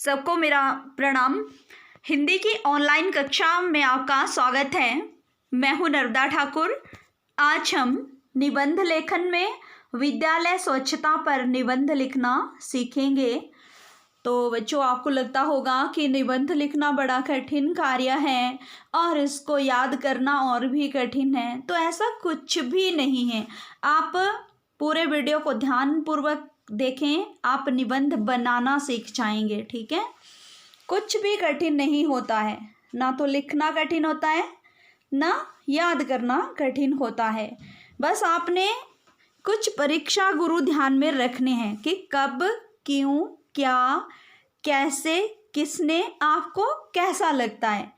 सबको मेरा प्रणाम। हिंदी की ऑनलाइन कक्षा में आपका स्वागत है। मैं हूं नर्मदा ठाकुर। आज हम निबंध लेखन में विद्यालय स्वच्छता पर निबंध लिखना सीखेंगे। तो बच्चों, आपको लगता होगा कि निबंध लिखना बड़ा कठिन कार्य है और इसको याद करना और भी कठिन है। तो ऐसा कुछ भी नहीं है। आप पूरे वीडियो को ध्यानपूर्वक देखें, आप निबंध बनाना सीख जाएंगे। ठीक है, कुछ भी कठिन नहीं होता है। ना तो लिखना कठिन होता है, ना याद करना कठिन होता है। बस आपने कुछ परीक्षा गुरु ध्यान में रखने हैं कि कब, क्यों, क्या, कैसे, किसने, आपको कैसा लगता है।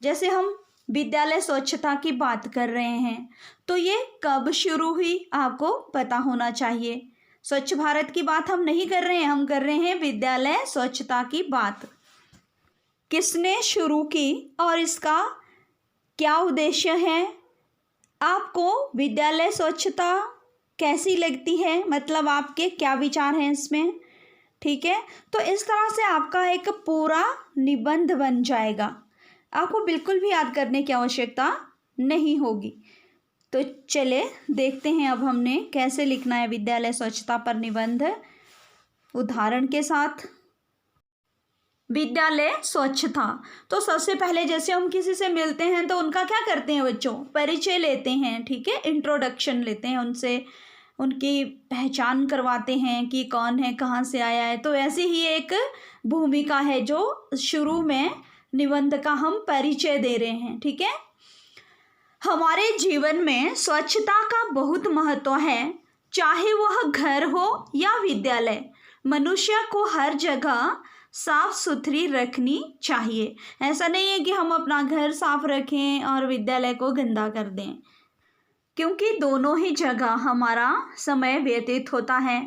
जैसे हम विद्यालय स्वच्छता की बात कर रहे हैं तो ये कब शुरू हुई आपको पता होना चाहिए। स्वच्छ भारत की बात हम नहीं कर रहे हैं, हम कर रहे हैं विद्यालय स्वच्छता की बात। किसने शुरू की और इसका क्या उद्देश्य है। आपको विद्यालय स्वच्छता कैसी लगती है, मतलब आपके क्या विचार हैं इसमें। ठीक है, तो इस तरह से आपका एक पूरा निबंध बन जाएगा। आपको बिल्कुल भी याद करने की आवश्यकता नहीं होगी। तो चले देखते हैं अब हमने कैसे लिखना है विद्यालय स्वच्छता पर निबंध उदाहरण के साथ। विद्यालय स्वच्छता, तो सबसे पहले जैसे हम किसी से मिलते हैं तो उनका क्या करते हैं बच्चों, परिचय लेते हैं। ठीक है, इंट्रोडक्शन लेते हैं उनसे, उनकी पहचान करवाते हैं कि कौन है, कहाँ से आया है। तो ऐसी ही एक भूमिका है जो शुरू में निबंध का हम परिचय दे रहे हैं। ठीक है, हमारे जीवन में स्वच्छता का बहुत महत्व है, चाहे वह घर हो या विद्यालय। मनुष्य को हर जगह साफ सुथरी रखनी चाहिए। ऐसा नहीं है कि हम अपना घर साफ रखें और विद्यालय को गंदा कर दें, क्योंकि दोनों ही जगह हमारा समय व्यतीत होता है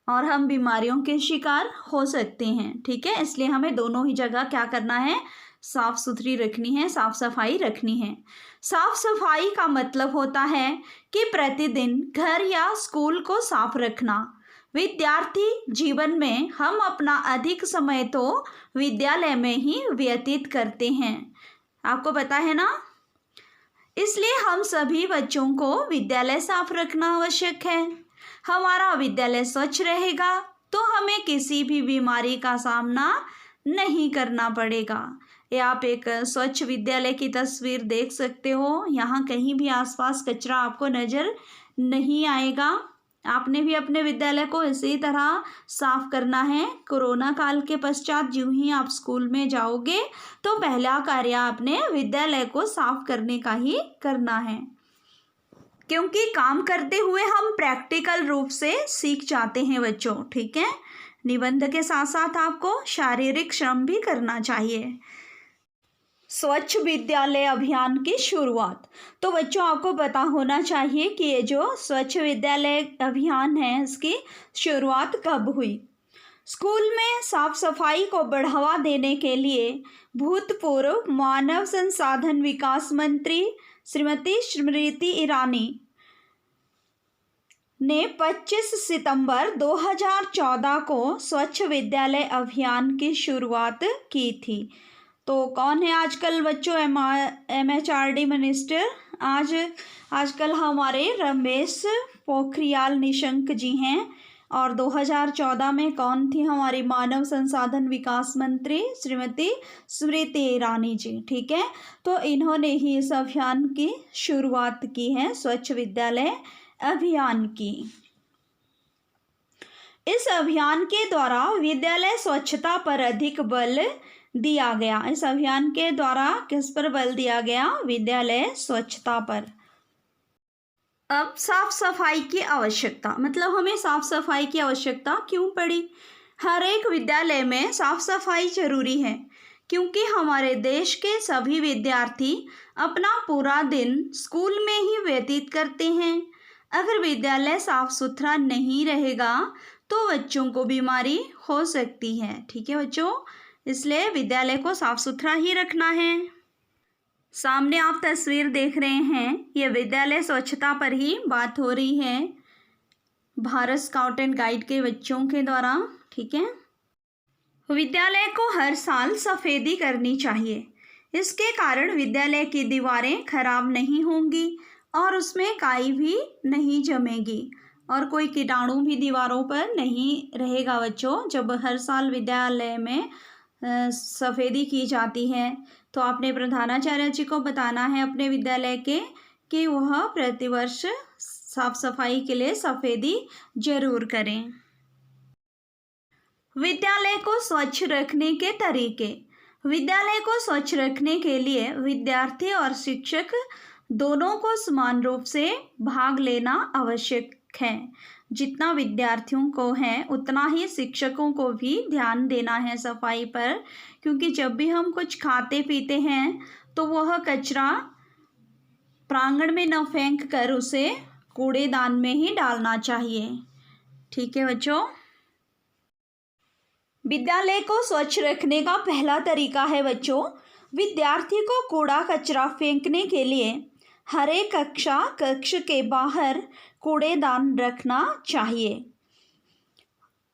और हम बीमारियों के शिकार हो सकते हैं। ठीक है, इसलिए हमें दोनों ही जगह क्या करना है, साफ सुथरी रखनी है, साफ सफाई रखनी है। साफ सफाई का मतलब होता है कि प्रतिदिन घर या स्कूल को साफ रखना। विद्यार्थी जीवन में हम अपना अधिक समय तो विद्यालय में ही व्यतीत करते हैं, आपको पता है ना। इसलिए हम सभी बच्चों को विद्यालय साफ रखना आवश्यक है। हमारा विद्यालय स्वच्छ रहेगा तो हमें किसी भी बीमारी का सामना नहीं करना पड़ेगा। ये आप एक स्वच्छ विद्यालय की तस्वीर देख सकते हो। यहाँ कहीं भी आसपास कचरा आपको नज़र नहीं आएगा। आपने भी अपने विद्यालय को इसी तरह साफ करना है। कोरोना काल के पश्चात जो ही आप स्कूल में जाओगे तो पहला कार्य आपने विद्यालय को साफ करने का ही करना है, क्योंकि काम करते हुए हम प्रैक्टिकल रूप से सीख जाते हैं बच्चों। ठीक है, निबंध के साथ साथ आपको शारीरिक श्रम भी करना चाहिए। स्वच्छ विद्यालय अभियान की शुरुआत, तो बच्चों आपको पता होना चाहिए कि ये जो स्वच्छ विद्यालय अभियान है इसकी शुरुआत कब हुई। स्कूल में साफ सफाई को बढ़ावा देने के लिए भूतपूर्व मानव संसाधन विकास मंत्री श्रीमती स्मृति ईरानी ने 25 सितंबर 2014 को स्वच्छ विद्यालय अभियान की शुरुआत की थी। तो कौन है आजकल बच्चों MHRD मिनिस्टर, आजकल हमारे रमेश पोखरियाल निशंक जी हैं। और 2014 में कौन थी हमारी मानव संसाधन विकास मंत्री, श्रीमती स्मृति ईरानी जी। ठीक है, तो इन्होंने ही इस अभियान की शुरुआत की है, स्वच्छ विद्यालय अभियान की। इस अभियान के द्वारा विद्यालय स्वच्छता पर अधिक बल दिया गया। इस अभियान के द्वारा किस पर बल दिया गया, विद्यालय स्वच्छता पर। अब साफ सफाई की आवश्यकता, मतलब हमें साफ सफाई की आवश्यकता क्यों पड़ी। हर एक विद्यालय में साफ सफाई जरूरी है, क्योंकि हमारे देश के सभी विद्यार्थी अपना पूरा दिन स्कूल में ही व्यतीत करते हैं। अगर विद्यालय साफ सुथरा नहीं रहेगा तो बच्चों को बीमारी हो सकती है। ठीक है बच्चों, इसलिए विद्यालय को साफ सुथरा ही रखना है। सामने आप तस्वीर देख रहे हैं, ये विद्यालय स्वच्छता पर ही बात हो रही है भारत स्काउट एंड गाइड के बच्चों के द्वारा। ठीक है, विद्यालय को हर साल सफेदी करनी चाहिए। इसके कारण विद्यालय की दीवारें खराब नहीं होंगी और उसमें काई भी नहीं जमेगी और कोई कीटाणु भी दीवारों पर नहीं रहेगा बच्चों। जब हर साल विद्यालय में सफेदी की जाती है तो आपने प्रधानाचार्य जी को बताना है अपने विद्यालय के कि वह प्रतिवर्ष साफ सफाई के लिए सफेदी जरूर करें। विद्यालय को स्वच्छ रखने के तरीके। विद्यालय को स्वच्छ रखने के लिए विद्यार्थी और शिक्षक दोनों को समान रूप से भाग लेना आवश्यक है। जितना विद्यार्थियों को है उतना ही शिक्षकों को भी ध्यान देना है सफाई पर, क्योंकि जब भी हम कुछ खाते पीते हैं तो वह कचरा प्रांगण में न फेंक कर उसे कूड़ेदान में ही डालना चाहिए। ठीक है बच्चों। विद्यालय को स्वच्छ रखने का पहला तरीका है बच्चों, विद्यार्थी को कूड़ा कचरा फेंकने के लिए हर एक कक्ष के बाहर कूड़ेदान रखना चाहिए।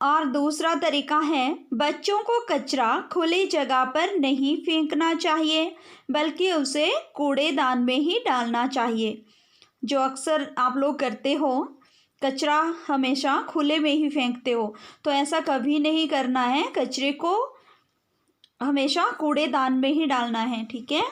और दूसरा तरीका है, बच्चों को कचरा खुली जगह पर नहीं फेंकना चाहिए बल्कि उसे कूड़ेदान में ही डालना चाहिए। जो अक्सर आप लोग करते हो, कचरा हमेशा खुले में ही फेंकते हो, तो ऐसा कभी नहीं करना है। कचरे को हमेशा कूड़ेदान में ही डालना है। ठीक है।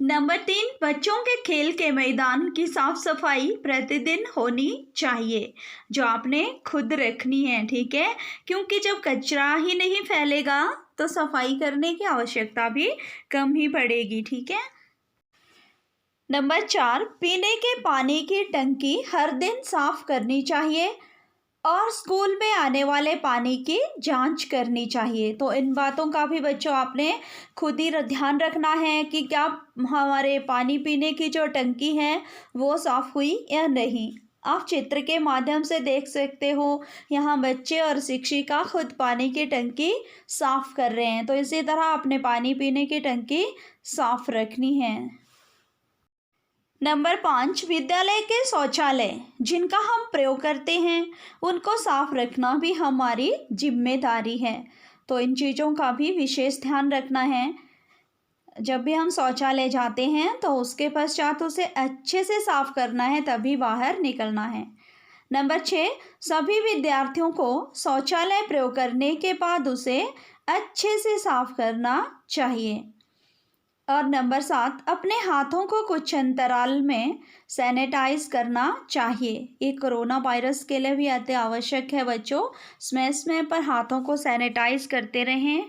नंबर 3, बच्चों के खेल के मैदान की साफ सफाई प्रतिदिन होनी चाहिए, जो आपने खुद रखनी है। ठीक है, क्योंकि जब कचरा ही नहीं फैलेगा तो सफाई करने की आवश्यकता भी कम ही पड़ेगी। ठीक है। नंबर 4, पीने के पानी की टंकी हर दिन साफ करनी चाहिए और स्कूल में आने वाले पानी की जांच करनी चाहिए। तो इन बातों का भी बच्चों आपने खुद ही ध्यान रखना है कि क्या हमारे पानी पीने की जो टंकी है वो साफ़ हुई या नहीं। आप चित्र के माध्यम से देख सकते हो, यहाँ बच्चे और शिक्षिका खुद पानी की टंकी साफ़ कर रहे हैं। तो इसी तरह अपने पानी पीने की टंकी साफ़ रखनी है। नंबर 5, विद्यालय के शौचालय जिनका हम प्रयोग करते हैं उनको साफ रखना भी हमारी जिम्मेदारी है। तो इन चीज़ों का भी विशेष ध्यान रखना है। जब भी हम शौचालय जाते हैं तो उसके पश्चात उसे अच्छे से साफ करना है, तभी बाहर निकलना है। नंबर 6, सभी विद्यार्थियों को शौचालय प्रयोग करने के बाद उसे अच्छे से साफ करना चाहिए। और नंबर 7, अपने हाथों को कुछ अंतराल में सैनिटाइज करना चाहिए। ये कोरोना वायरस के लिए भी अति आवश्यक है बच्चों। समय पर हाथों को सैनिटाइज करते रहें।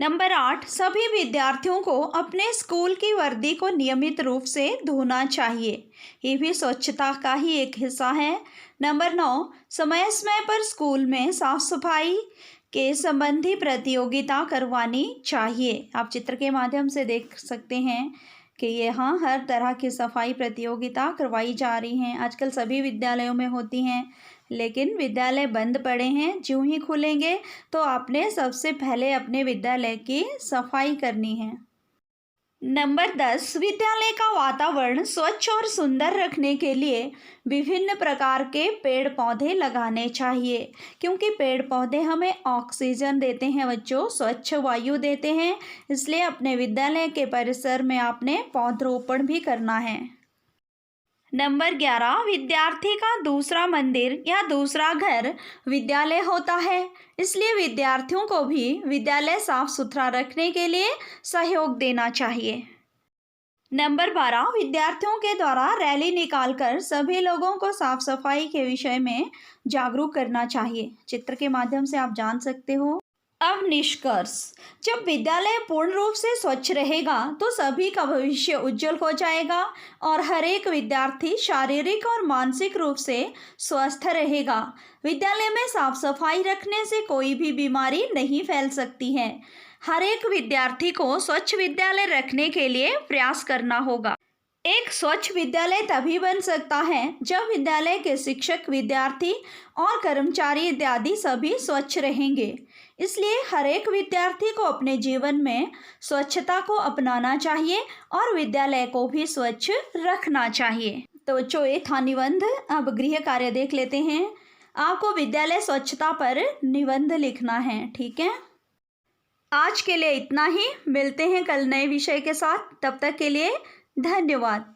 नंबर 8, सभी विद्यार्थियों को अपने स्कूल की वर्दी को नियमित रूप से धोना चाहिए। ये भी स्वच्छता का ही एक हिस्सा है। नंबर 9, समय पर स्कूल में साफ सफाई के संबंधी प्रतियोगिता करवानी चाहिए। आप चित्र के माध्यम से देख सकते हैं कि यहाँ हर तरह की सफाई प्रतियोगिता करवाई जा रही हैं। आजकल सभी विद्यालयों में होती हैं, लेकिन विद्यालय बंद पड़े हैं। ज्यों ही खुलेंगे तो आपने सबसे पहले अपने विद्यालय की सफाई करनी है। नंबर 10, विद्यालय का वातावरण स्वच्छ और सुंदर रखने के लिए विभिन्न प्रकार के पेड़ पौधे लगाने चाहिए, क्योंकि पेड़ पौधे हमें ऑक्सीजन देते हैं बच्चों, स्वच्छ वायु देते हैं। इसलिए अपने विद्यालय के परिसर में आपने पौधरोपण भी करना है। नंबर 11, विद्यार्थी का दूसरा मंदिर या दूसरा घर विद्यालय होता है, इसलिए विद्यार्थियों को भी विद्यालय साफ सुथरा रखने के लिए सहयोग देना चाहिए। नंबर 12, विद्यार्थियों के द्वारा रैली निकालकर सभी लोगों को साफ सफाई के विषय में जागरूक करना चाहिए। चित्र के माध्यम से आप जान सकते हो। अब निष्कर्ष, जब विद्यालय पूर्ण रूप से स्वच्छ रहेगा तो सभी का भविष्य उज्जवल हो जाएगा और हर एक विद्यार्थी शारीरिक और मानसिक रूप से स्वस्थ रहेगा। विद्यालय में साफ सफाई रखने से कोई भी बीमारी नहीं फैल सकती है। हर एक विद्यार्थी को स्वच्छ विद्यालय रखने के लिए प्रयास करना होगा। एक स्वच्छ विद्यालय तभी बन सकता है जब विद्यालय के शिक्षक, विद्यार्थी और कर्मचारी इत्यादि सभी स्वच्छ रहेंगे। इसलिए हर एक विद्यार्थी को अपने जीवन में स्वच्छता को अपनाना चाहिए और विद्यालय को भी स्वच्छ रखना चाहिए। तो बच्चों, ये था निबंध। अब गृह कार्य देख लेते हैं। आपको विद्यालय स्वच्छता पर निबंध लिखना है। ठीक है, आज के लिए इतना ही। मिलते हैं कल नए विषय के साथ। तब तक के लिए धन्यवाद।